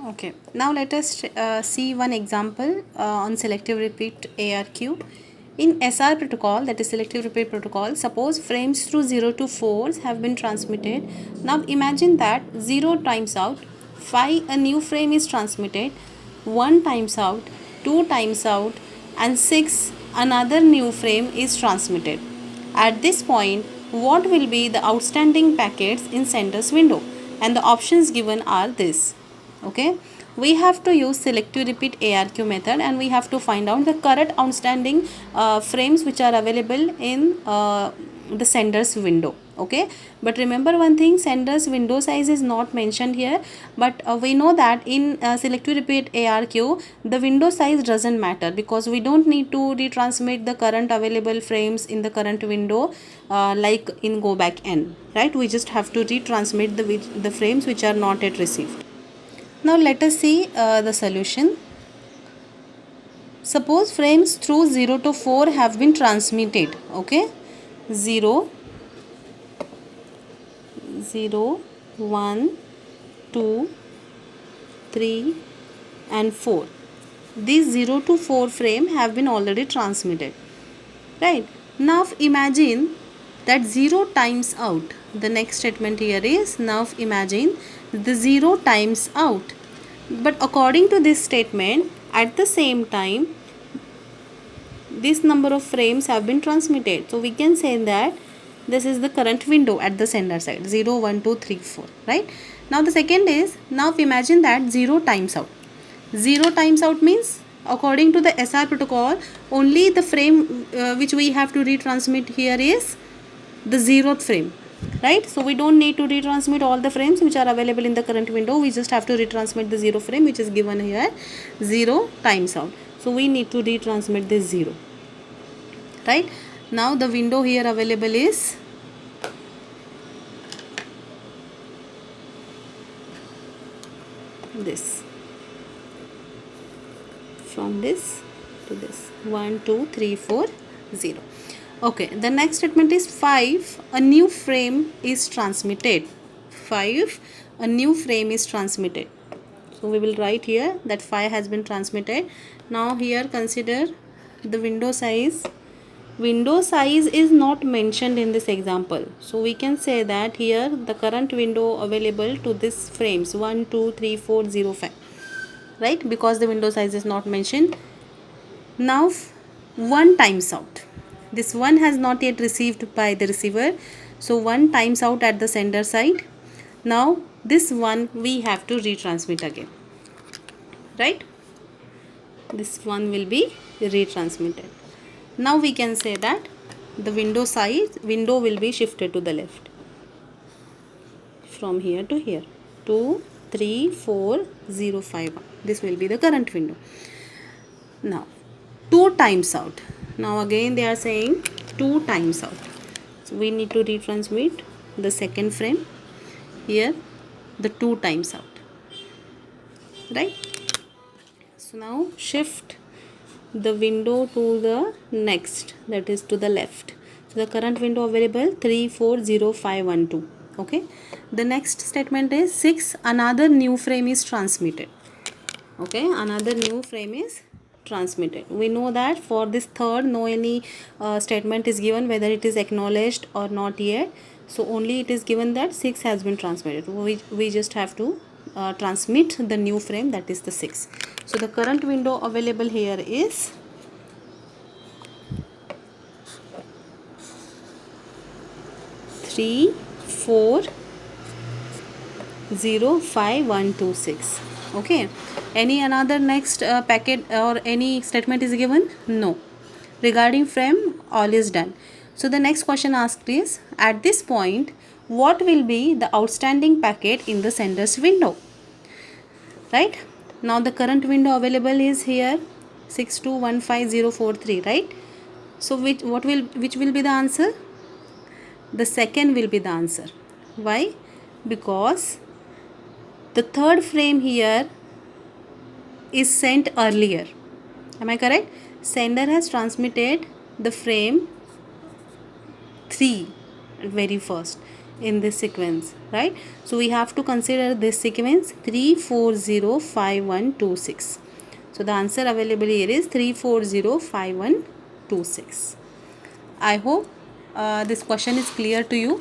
Okay, now let us see one example on selective repeat ARQ. In SR protocol, that is selective repeat protocol, suppose frames through 0 to 4 have been transmitted. Now imagine that 0 times out, 5 a new frame is transmitted, 1 times out, 2 times out, and 6 another new frame is transmitted. At this point, what will be the outstanding packets in sender's window? And the options given are this. Okay, we have to use selective repeat ARQ method, and we have to find out the current outstanding frames which are available in the sender's window. Okay, but remember one thing, sender's window size is not mentioned here, but we know that in selective repeat ARQ the window size doesn't matter, because we don't need to retransmit the current available frames in the current window like in go back n, right? We just have to retransmit the frames which are not yet received. Now let us see the solution. Suppose frames through 0 to 4 have been transmitted. Okay, 0, 0, 1, 2, 3 and 4. These 0 to 4 frame have been already transmitted. Right. Now imagine that 0 times out. The next statement here is, now imagine the 0 times out. But according to this statement, at the same time, this number of frames have been transmitted. So we can say that this is the current window at the sender side, 0, 1, 2, 3, 4. Right. Now the second is, now imagine that 0 times out. 0 times out means, according to the SR protocol, only the frame which we have to retransmit here is the 0th frame, right? So we don't need to retransmit all the frames which are available in the current window. We just have to retransmit the 0 frame which is given here, 0 times out. So we need to retransmit this 0, right? Now the window here available is this, from this to this, 1, 2, 3, 4, 0. Okay, the next statement is 5 a new frame is transmitted. 5 a new frame is transmitted. So we will write here that 5 has been transmitted. Now here consider the window size. Window size is not mentioned in this example, so we can say that here the current window available to this frames 1, 2, 3, 4, 0, 5, right? Because the window size is not mentioned. Now 1 times out. This 1 has not yet received by the receiver, so 1 times out at the sender side. Now this 1 we have to retransmit again, right? This 1 will be retransmitted. Now we can say that the window will be shifted to the left, from here to here, 2, 3, 4, 0, 5, 1. This will be the current window. Now 2 times out. Now again they are saying 2 times out. So we need to retransmit the second frame here, the 2 times out, right? So now shift the window to the next, that is to the left. So the current window available 3, 4, 0, 5, 1, 2. Okay. The next statement is 6 another new frame is transmitted. Okay, another new frame is transmitted. We know that for this third, no any statement is given whether it is acknowledged or not yet. So only it is given that 6 has been transmitted. We just have to transmit the new frame, that is the 6. So the current window available here is 3, 4, 0, 5, 1, 2, 6. Okay, any another next packet or any statement is given? No. Regarding frame, all is done. So the next question asked is, at this point, what will be the outstanding packet in the sender's window? Right? Now the current window available is here 6215043, right? So which will be the answer? The second will be the answer. Why? Because the third frame here is sent earlier. Am I correct? Sender has transmitted the frame 3 at very first, in this sequence, right? So we have to consider this sequence 3405126. So the answer available here is 3405126. I hope this question is clear to you.